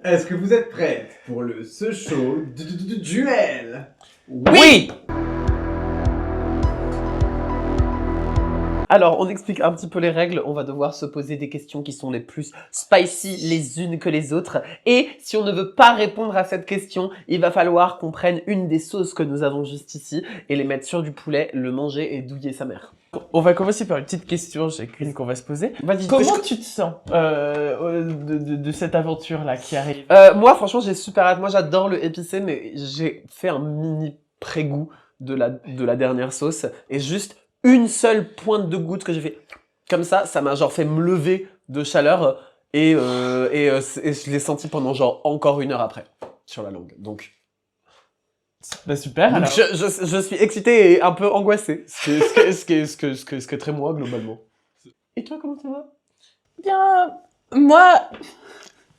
Est-ce que vous êtes prête pour le ce show duel? Oui. Alors, on explique un petit peu les règles. On va devoir se poser des questions qui sont les plus spicy les unes que les autres. Et si on ne veut pas répondre à cette question, il va falloir qu'on prenne une des sauces que nous avons juste ici et les mettre sur du poulet, le manger et douiller sa mère. On va commencer par une petite question, j'ai qu'une qu'on va se poser. Vas-y. Comment tu te sens de cette aventure-là qui arrive? Moi, franchement, j'ai super hâte. Moi, j'adore le épicé, mais j'ai fait un mini pré-goût de la dernière sauce. Et juste une seule pointe de goutte que j'ai fait comme ça m'a genre fait me lever de chaleur. Et je l'ai senti pendant genre encore 1 heure après, sur la langue. Donc bah super, alors. Je suis excité et un peu angoissé. Ce qui est très moi, globalement. Et toi, comment ça va? Bien, moi,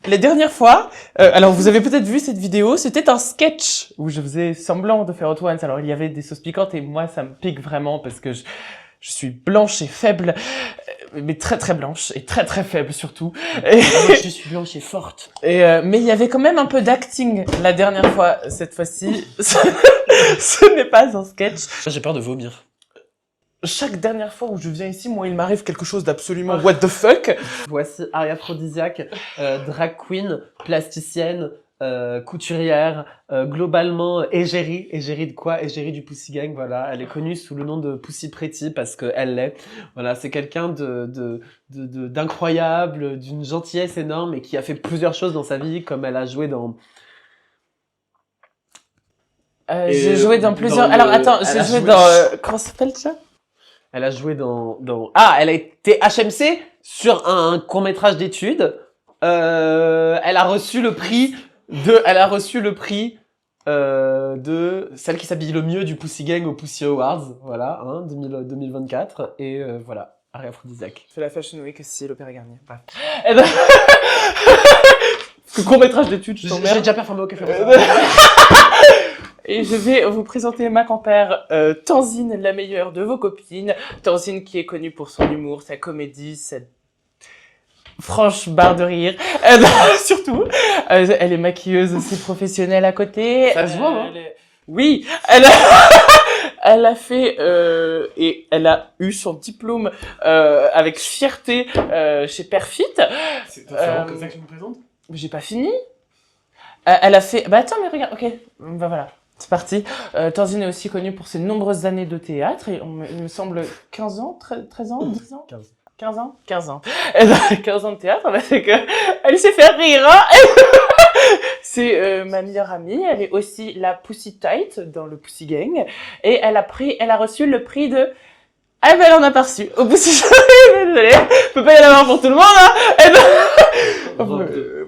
les dernières fois, alors vous avez peut-être vu cette vidéo, c'était un sketch où je faisais semblant de faire Hot Ones. Alors il y avait des sauces piquantes et moi ça me pique vraiment parce que je suis blanche et faible, mais très très blanche et très très faible surtout. Et je suis blanche et forte. Mais il y avait quand même un peu d'acting la dernière fois. Cette fois-ci, ce n'est pas un sketch. J'ai peur de vomir. Chaque dernière fois où je viens ici, moi, il m'arrive quelque chose d'absolument what the fuck. Voici Aria Aphrodisiaque, drag queen, plasticienne, couturière, globalement égérie. Égérie de quoi? Égérie du Pussy Gang, voilà. Elle est connue sous le nom de Pussy Pretty parce qu'elle l'est. Voilà, c'est quelqu'un d'incroyable, d'une gentillesse énorme et qui a fait plusieurs choses dans sa vie, comme elle a joué dans... J'ai joué dans plusieurs... Alors attends, j'ai joué dans... Comment ça s'appelle ça? Elle a joué dans... Ah, elle a été HMC sur un court-métrage d'études. Elle a reçu le prix de... de celle qui s'habille le mieux du Pussy Gang au Pussy Awards. Voilà, hein, 2024. Et voilà, Aria Aphrodisiaque. Je fais la Fashion Week aussi, l'Opéra Garnier. Bref. Court-métrage d'études, je t'emmerde. J'ai déjà performé au Café Rosa. Et je vais vous présenter ma compère, Tanzine, la meilleure de vos copines. Tanzine qui est connue pour son humour, sa comédie, cette franche barre de rire. Surtout, elle est maquilleuse aussi professionnelle à côté. Ça se voit, hein. Oui, elle a fait et elle a eu son diplôme avec fierté chez Perfit. C'est comme ça que je me présente? J'ai pas fini. Elle a fait... Bah attends, mais regarde, ok, bah voilà. C'est parti. Tanzine est aussi connue pour ses nombreuses années de théâtre. Et il me semble 15 ans, 13 ans, 10 ans 15 ans 15 ans. Elle a 15 ans de théâtre, bah, c'est que elle sait faire rire, hein. C'est ma meilleure amie. Elle est aussi la Pussy Tight dans le Pussy Gang. Et elle a reçu le prix de... Ah ben elle en a pas reçu. Au Pussy Gang, désolée. Peut pas y en avoir pour tout le monde, hein.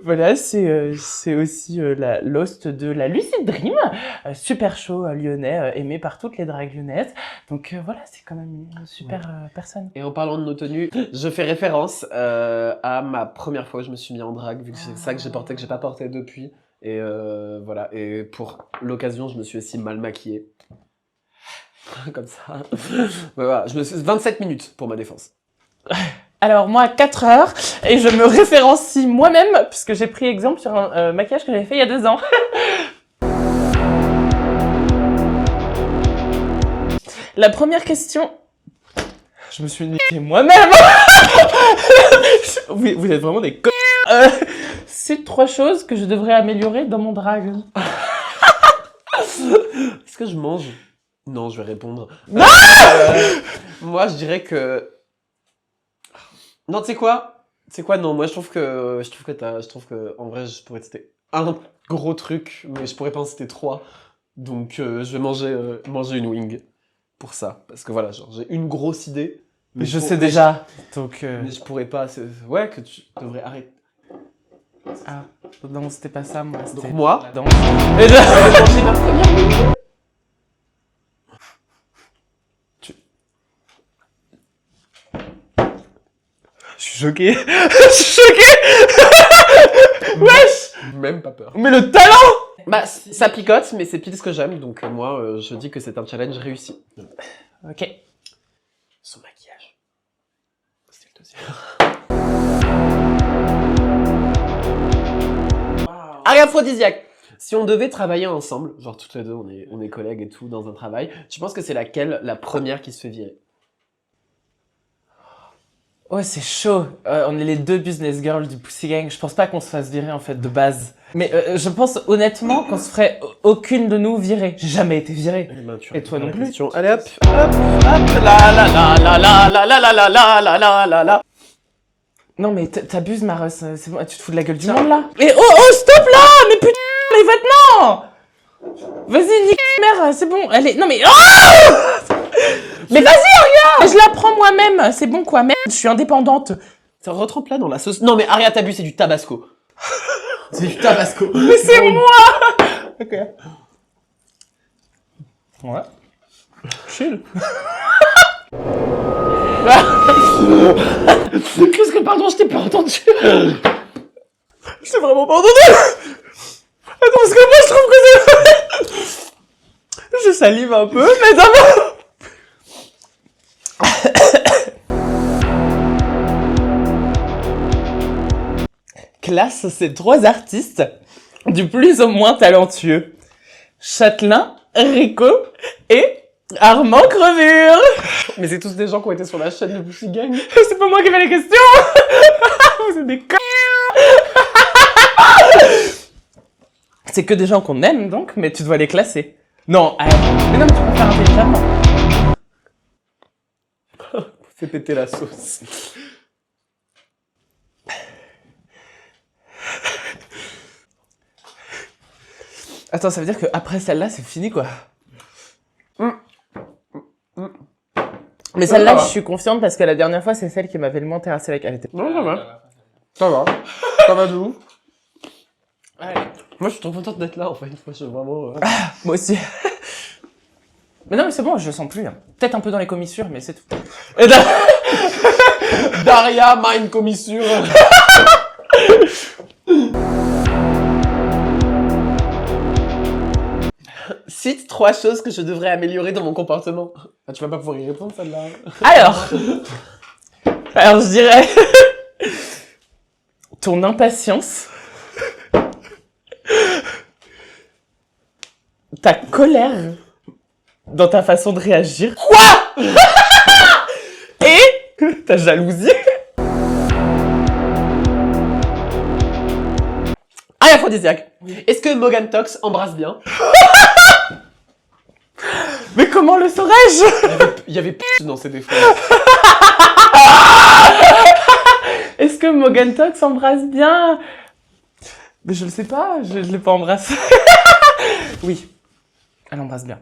Voilà, c'est aussi la l'host de la Lucid Dream, super show lyonnais, aimé par toutes les dragues lyonnaises. Donc voilà, c'est quand même une super personne. Et en parlant de nos tenues, je fais référence à ma première fois où je me suis mis en drague, vu que c'est ça que j'ai porté, que j'ai pas porté depuis. Et voilà, et pour l'occasion, je me suis aussi mal maquillée. Comme ça. Voilà, 27 minutes pour ma défense. Alors moi, 4 heures, et je me référencie moi-même, puisque j'ai pris exemple sur un maquillage que j'avais fait il y a 2 ans. La première question... Je me suis niqué moi-même. Vous êtes vraiment des c'est 3 choses que je devrais améliorer dans mon drag. Est-ce que je mange? Non, je vais répondre. Non moi, je dirais que... Non, tu sais quoi? Non, moi, je trouve que en vrai, je pourrais citer un gros truc, mais je pourrais pas en citer 3. Donc, je vais manger une wing pour ça. Parce que voilà, genre, j'ai une grosse idée. Mais je sais déjà, donc... Mais je pourrais pas... Ouais, que tu devrais arrêter. Ah, non, c'était pas ça, moi. Donc moi... La danse. Et manger ma première wing. Je suis choqué. Je suis choqué. Wesh. Même pas peur. Mais le talent. Bah, ça picote, mais c'est pile ce que j'aime. Donc moi, je dis que c'est un challenge réussi. Ok. Son maquillage. C'était le deuxième. Wow. Aphrodisiaque. Si on devait travailler ensemble, genre toutes les deux, on est collègues et tout dans un travail, tu penses que c'est laquelle la première qui se fait virer? Ouais, c'est chaud. On est les deux business girls du Pussy Gang. Je pense pas qu'on se fasse virer, en fait, de base. Mais je pense honnêtement qu'on se ferait aucune de nous virer. J'ai jamais été virée. Eh ben, tu Et toi réponds à non la plus. question. Allez hop, hop, hop, la la la la la la la la la la la la la la. Non, mais t'abuses, Maros. C'est bon, tu te fous de la gueule du monde, là. Mais oh, stop, là. Mais putain, les vêtements. Vas-y, nique mère, c'est bon. Allez, non, mais... Oh mais vas-y, regarde. Je la prends moi-même. C'est bon, quoi. Merde, je suis indépendante. Ça retrempe là dans la sauce. Non mais Aria, t'abuses, c'est du tabasco. C'est du tabasco. Mais c'est moi. Ok. Ouais. Chill. Qu'est-ce que pardon, je t'ai pas entendu. Je t'ai vraiment pas entendu. Attends, parce que moi, je trouve que c'est... Je salive un peu, mais d'abord... Classe ces trois artistes du plus au moins talentueux. Châtelain, Rico et Armand Crevure. Mais c'est tous des gens qui ont été sur la chaîne de Pussy Gang. C'est pas moi qui fais les questions. Vous êtes des cons. C'est que des gens qu'on aime donc, mais tu dois les classer. Non, mais non, mais tu peux faire intelligemment. Fais péter la sauce. Attends, ça veut dire qu'après celle-là, c'est fini, quoi. Mais celle-là, je suis confiante parce que la dernière fois, c'est celle qui m'avait le moins terrassé avec. Elle était... Non, ça va. Ça va. Ça va de ouf. Allez. Moi, je suis trop contente d'être là, en fait. Moi, je suis vraiment... Moi aussi. Mais non, mais c'est bon, je le sens plus. Hein. Peut-être un peu dans les commissures, mais c'est tout. Et là... Daria, mine commissure. Cite 3 choses que je devrais améliorer dans mon comportement. Ah, tu vas pas pouvoir y répondre, celle-là. Alors, je dirais... ton impatience. Ta colère dans ta façon de réagir. Quoi? Et ta jalousie. Ah, aphrodisiaque. Est-ce que Morgan Tox embrasse bien? Mais comment le saurais-je? Il y avait p*** dans ses défauts. Est-ce que Morgan Tox embrasse bien? Mais je le sais pas, je l'ai pas embrassé. Oui, elle embrasse bien.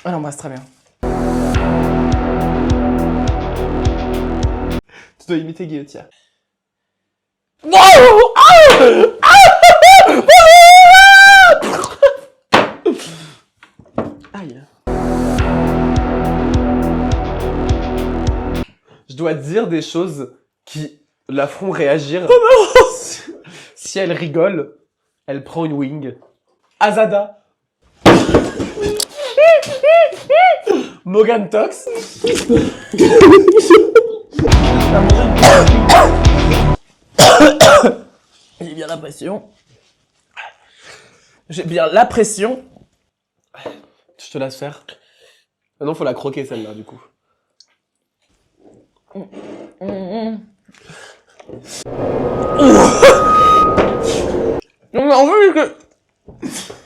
Elle embrasse très bien. Tu dois imiter Guillotière. Aïe. Je dois dire des choses qui la feront réagir. Si elle rigole, elle prend une wing. Azada. Morgan Tox. J'ai bien la pression. J'ai bien la pression. Je te laisse faire. Maintenant, faut la croquer celle-là, du coup. Non mais en fait, que...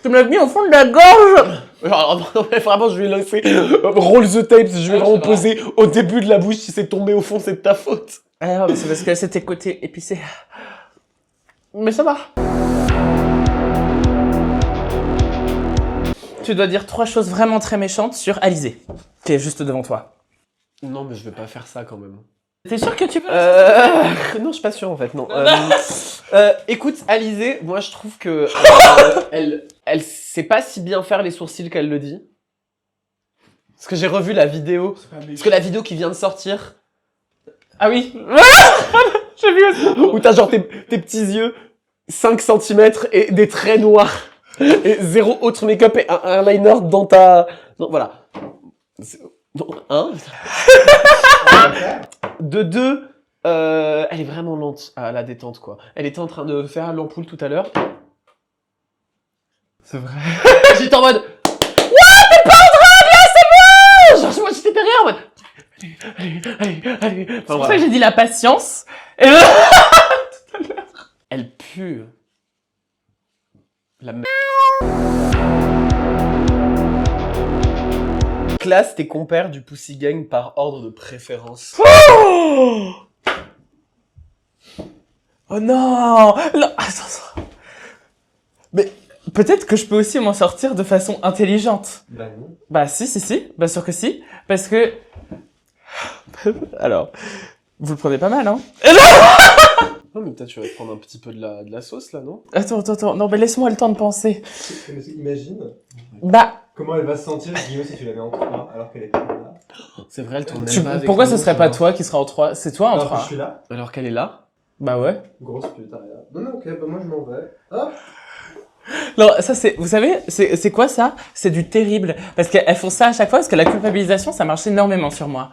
tu me l'as mis au fond de la gorge. Alors, non, mais vraiment, je vais laisser roll the tape, je vais vraiment poser au début de la bouche, si c'est tombé au fond, c'est de ta faute. Ah non, mais c'est parce que c'était côté épicé. Mais ça va. Tu dois dire 3 choses vraiment très méchantes sur Alizé, qui est juste devant toi. Non, mais je vais pas faire ça quand même. T'es sûr que tu peux? Non, je suis pas sûr en fait, non. Écoute, Alizé, moi je trouve que elle sait pas si bien faire les sourcils qu'elle le dit. Parce que j'ai revu la vidéo. Parce que la vidéo qui vient de sortir, Ah oui. J'ai vu aussi. où t'as genre tes petits yeux, 5 cm et des traits noirs. Et zéro autre make-up et un liner dans ta... Non, voilà. Non, hein? De 2, elle est vraiment lente à la détente, quoi. Elle était en train de faire l'ampoule tout à l'heure. C'est vrai. J'étais en mode What? T'es pas en train de là, c'est bon! Genre, moi j'étais derrière en mode allez. C'est pour ça que j'ai dit la patience. Et Elle pue. La merde. Classe tes compères du Pussy Gang par ordre de préférence. Oh non, non, attends. Mais peut-être que je peux aussi m'en sortir de façon intelligente. Bah non. Bah si, bah sûr que si, parce que... Alors, vous le prenez pas mal, hein? Non mais peut-être tu vas prendre un petit peu de la sauce là, non? Attends, non mais laisse-moi le temps de penser. Imagine Bah, comment elle va se sentir, Guillaume, si tu la mets en 3 alors qu'elle est pas là. C'est vrai, elle tourne tu- pas avec pourquoi nous, ce serait tu pas vois. toi qui sera en 3? C'est toi en Alors que 3? je suis là. Alors qu'elle est là? Bah ouais. Grosse pute, regarde. Non, ok, bah moi je m'en vais. Hop. Non, ça c'est, vous savez, c'est quoi ça? C'est du terrible. Parce qu'elles font ça à chaque fois, parce que la culpabilisation, ça marche énormément sur moi.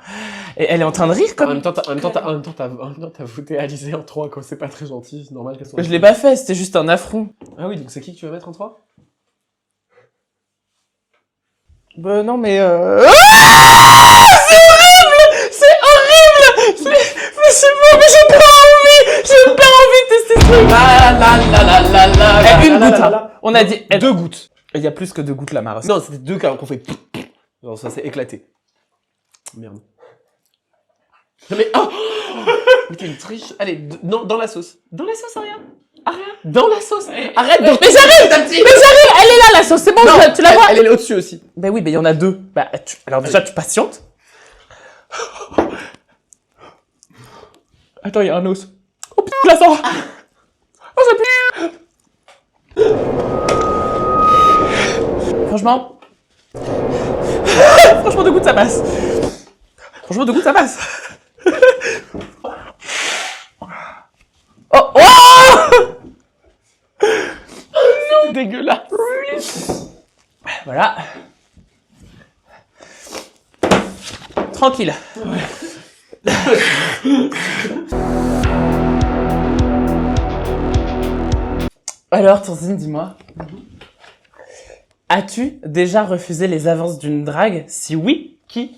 Et elle est en train de rire En comme... même temps, t'as voté Alizé en 3, quoi. C'est pas très gentil, c'est normal qu'elle soit. Je l'ai pas fait, c'était juste un affront. Ah oui, donc c'est qui que tu vas mettre en 3? Bah non mais c'est horrible! C'est horrible! Mais c'est bon, mais j'ai pas envie de tester ce truc! Eh, une goutte, hein. On a dit... 2 gouttes. Il y a plus que 2 gouttes là, Mara. Non, c'était 2 qu'on fait. Genre ça s'est éclaté. Merde. Non mais oh mais t'es une triche. Allez, non, dans la sauce. Dans la sauce, Aria. Aria, dans la sauce. Arrête de... Mais j'arrive! Elle est là la sauce, c'est bon, Non, tu la vois? Elle est au-dessus aussi. Ben oui, mais il y en a 2. Bah, alors déjà, tu patientes. Attends, il y a un os. Oh putain, la sang! Oh, ça pue! Franchement... Franchement, 2 gouttes, ça passe. Franchement, 2 gouttes, ça passe. Oh! C'est dégueulasse. Voilà. Tranquille. Alors, Tanzine, dis-moi. As-tu déjà refusé les avances d'une drague? Si oui, qui?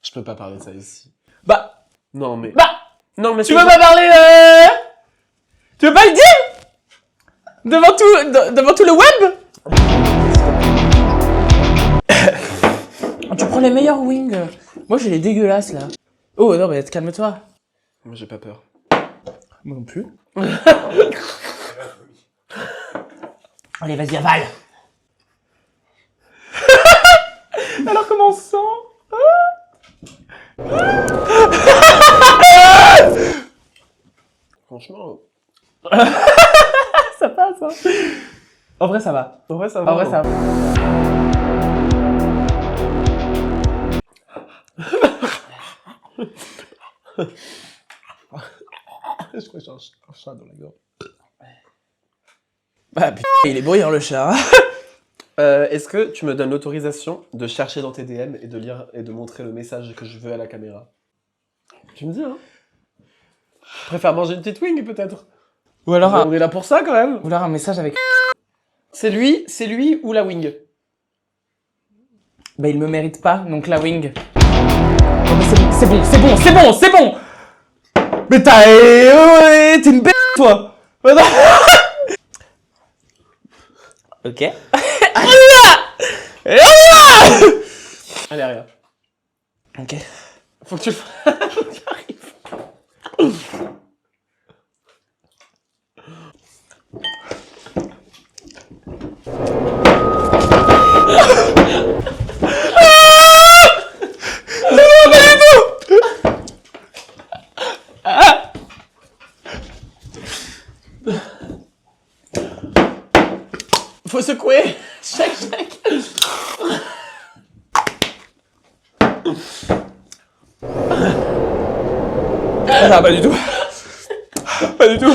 Je peux pas parler de ça ici. Bah, Non mais. bah, Non mais. tu veux pas parler Tu veux pas le dire? Devant tout le web? Tu prends les meilleurs wings. Moi, j'ai les dégueulasses, là. Oh, non, mais calme-toi. Moi j'ai pas peur. Moi non plus. Allez, vas-y, avale. Alors, comment on se sent? Franchement. Ça passe, hein. En vrai, ça va. En vrai ça va. En vrai, ça va. Je crois que j'ai un chat dans la gorge. Ah, putain, il est bruyant, le chat. Hein. Est-ce que tu me donnes l'autorisation de chercher dans tes DM et de lire et de montrer le message que je veux à la caméra? Tu me dis, hein? Je préfère manger une petite wing, peut-être. Ou alors, On est là pour ça, quand même. ou alors un message avec... C'est lui ou la wing? Bah, il me mérite pas, donc la wing. Oh, mais c'est bon. Mais t'es une bête, toi. Ok. Allez, rien. Ok. Faut que tu le fasses. Faut que tu arrives. Faut secouer. Chèque. Ah, pas du tout. Pas du tout.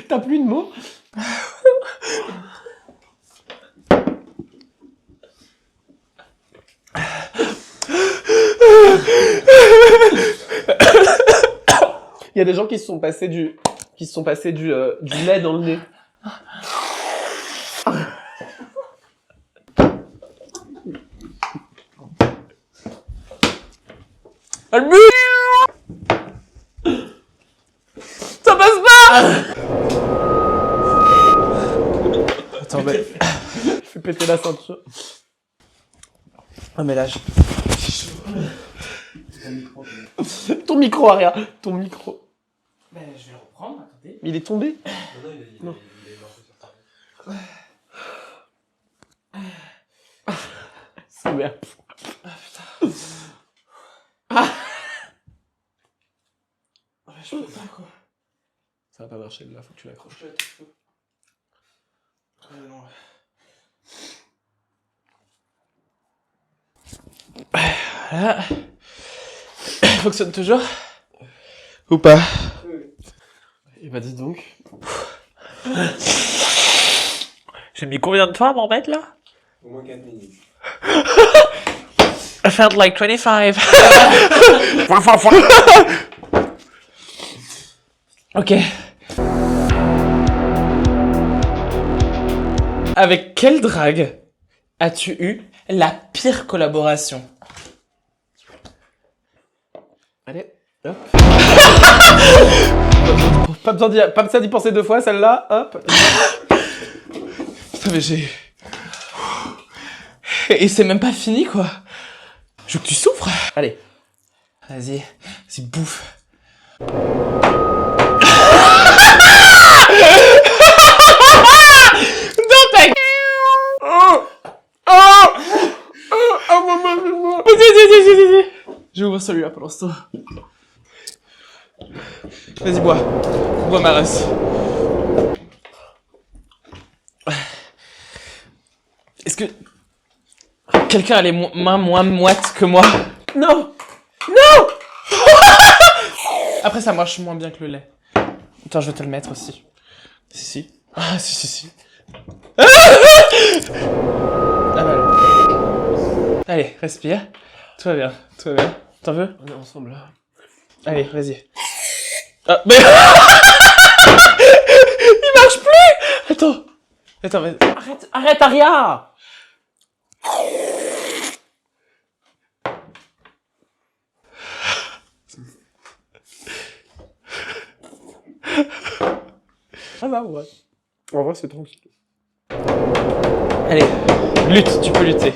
T'as plus de mots? Il y a des gens qui se sont passés du lait dans le nez. Ça passe pas. Attends, mais... Je fais péter la ceinture. Ah, mais là, Ton micro, Aria. Ton micro. Ben, je vais le reprendre, attendez. Il est tombé? Non. C'est merde. Je peux pas, quoi. Ça va pas marcher, là, faut que tu l'accroches. Non. Voilà. Fonctionne toujours? Ou pas? Et bah dis donc. J'ai mis combien de temps à m'en mettre là? Au moins 4 minutes. I felt like 25. Ok. Avec quelle drague as-tu eu la pire collaboration? Allez, hop. Pas besoin d'y penser deux fois, celle-là, hop. Putain, mais j'ai... Et c'est même pas fini, quoi. Je veux que tu souffres. Allez. Vas-y, bouffe. Dans ta gueule. Vas-y. Je vais ouvrir celui-là pour l'instant. Vas-y, bois. Bois ma race. Est-ce que... quelqu'un a les mains moins moites que moi? Non. Après, ça marche moins bien que le lait. Attends, je vais te le mettre aussi. Si. Ah, si. Ah, voilà. Allez, respire. Tout va bien. T'en veux? On est ensemble, là. Allez, vas-y. Ah, mais... Il marche plus. Attends, vas-y. Arrête, Aria. Ah bah ouais. En vrai, c'est tranquille. Allez, lutte, tu peux lutter.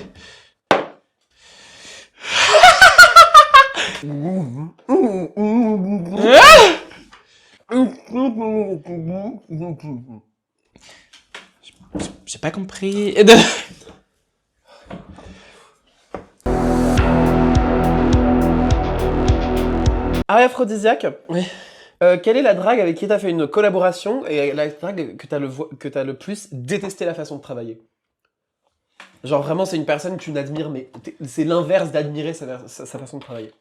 J'ai pas compris. Aria aphrodisiaque. Oui. Quelle est la drague avec qui t'as fait une collaboration et la drague que t'as le plus détesté la façon de travailler? Genre vraiment c'est une personne que tu n'admires mais c'est l'inverse d'admirer sa façon de travailler.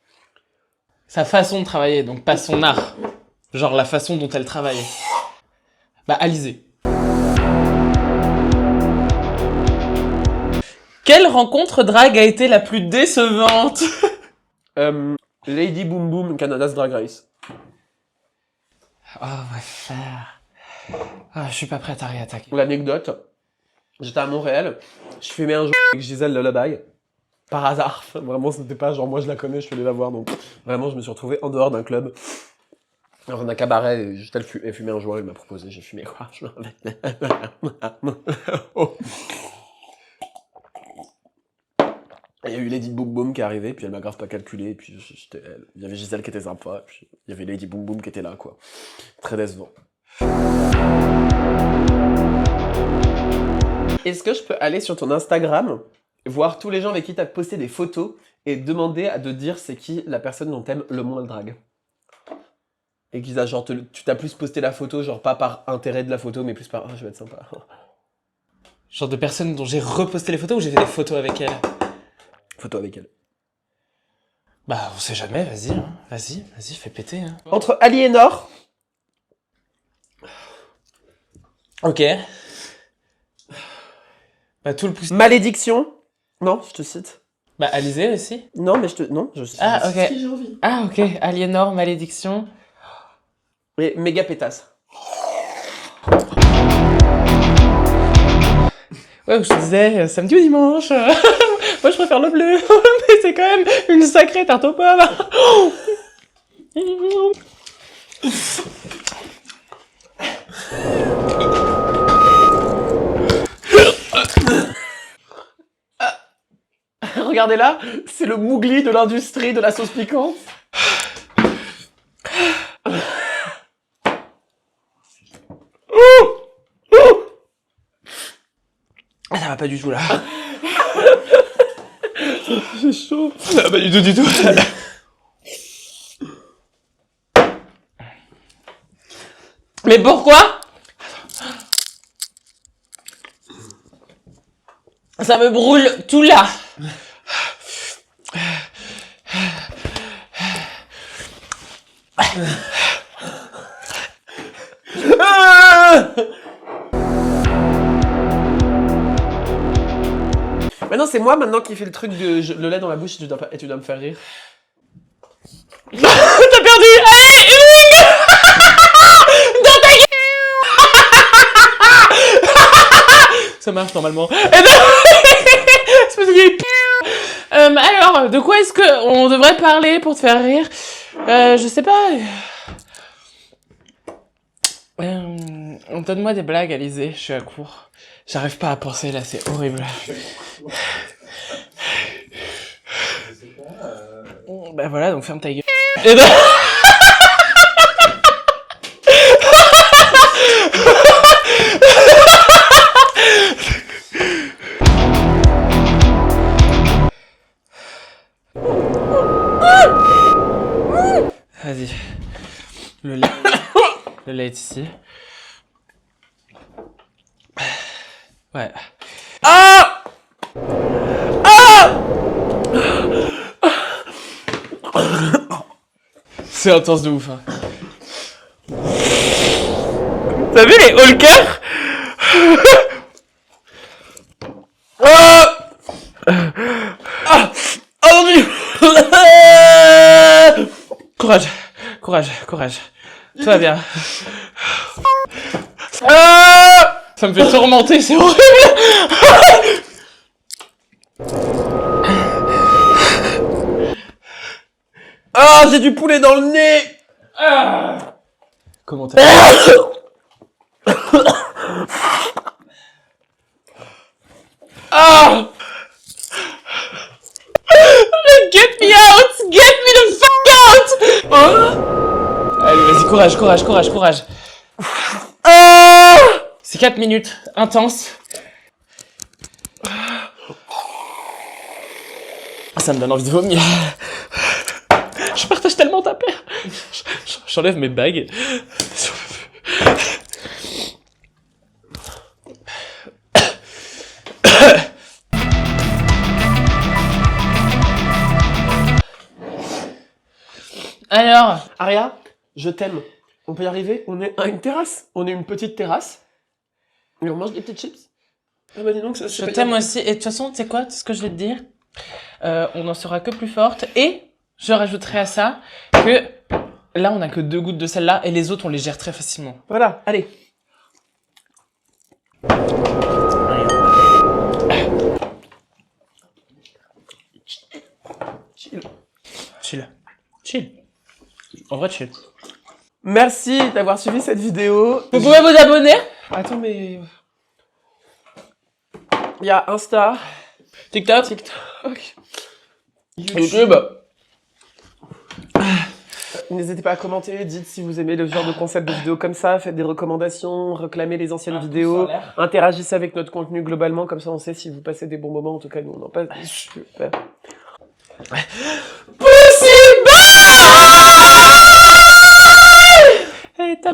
Sa façon de travailler, donc pas son art. Genre la façon dont elle travaille. Bah, Alizé. Quelle rencontre drague a été la plus décevante? Lady Boom Boom Canada's Drag Race. Oh, on va faire... Ah, je suis pas prête à réattaquer. L'anecdote, j'étais à Montréal, je fumais un jour avec Gisèle Lullaby, par hasard, vraiment c'était pas genre moi je la connais, je suis allé la voir, donc vraiment je me suis retrouvé en dehors d'un club, dans un cabaret, et j'étais allé fumer un joint, elle m'a proposé, j'ai fumé quoi. Il y a eu Lady Boom Boom qui est arrivée, puis elle m'a grave pas calculé, et puis il y avait Gisèle qui était sympa, puis il y avait Lady Boom Boom qui était là, quoi. Très décevant. Est-ce que je peux aller sur ton Instagram, voir tous les gens avec qui t'as posté des photos, et demander à de dire c'est qui la personne dont t'aimes le moins le drague? Et qu'ils a genre, tu t'as plus posté la photo, genre pas par intérêt de la photo, mais plus par, je vais être sympa. Genre de personnes dont j'ai reposté les photos ou j'ai fait des photos avec elle? Photo avec elle. Bah, on sait jamais, vas-y, hein. Vas-y, fais péter, hein. Entre Aliénor. Ok. Bah, tout le pouce. Malédiction. Non, je te cite. Bah, Alizé aussi. Non, mais non, je cite. Ah, ok. Si j'ai envie. Ah, ok. Aliénor, malédiction. Et méga pétasse. Ouais, je te disais, samedi ou dimanche. Moi, je préfère le bleu. Mais c'est quand même une sacrée tarte aux pommes. Regardez là, c'est le mougli de l'industrie de la sauce piquante. Ah, ça va pas du tout, là. C'est chaud. Ça va pas du tout. Mais pourquoi? Ça me brûle tout là. Maintenant, c'est moi maintenant qui fais le truc de le lait dans la bouche et tu dois me faire rire. T'as perdu. Allez, une dans ta gueule. Ça marche normalement. Et alors, de quoi est-ce que on devrait parler pour te faire rire? Je sais pas. Donne-moi des blagues, Alizé, je suis à court. J'arrive pas à penser là, c'est horrible. Bah voilà, donc ferme ta gueule. Et vas-y. Le lait est ici. Ouais. Ah! C'est intense de ouf, hein. T'as vu les Hulkers? Courage. Tout va bien. Ça me fait tourmenter, c'est horrible. Ah, j'ai du poulet dans le nez. Comment t'as... Ah! Get me out! Get me the fuck out! Allez, vas-y, courage. C'est 4 minutes, intense. Ça me donne envie de vomir. Je partage tellement ta paire. J'enlève mes bagues. Alors, Aria, je t'aime. On peut y arriver? On est à une terrasse. On est une petite terrasse. Et on mange des petites chips. Ah bah dis donc, ça, je t'aime aussi. Et de toute façon, tu sais quoi? Ce que je vais te dire, on en sera que plus forte. Et je rajouterai à ça que là, on a que 2 gouttes de celle-là et les autres, on les gère très facilement. Voilà, allez. Chill. En vrai, chill. Merci d'avoir suivi cette vidéo. Vous pouvez vous abonner? Attends, mais... Il y a Insta, TikTok, YouTube. N'hésitez pas à commenter, dites si vous aimez le genre de concept de vidéo comme ça, faites des recommandations, réclamez les anciennes vidéos, interagissez avec notre contenu globalement, comme ça on sait si vous passez des bons moments, en tout cas nous on en passe. Super. Possible! et ta...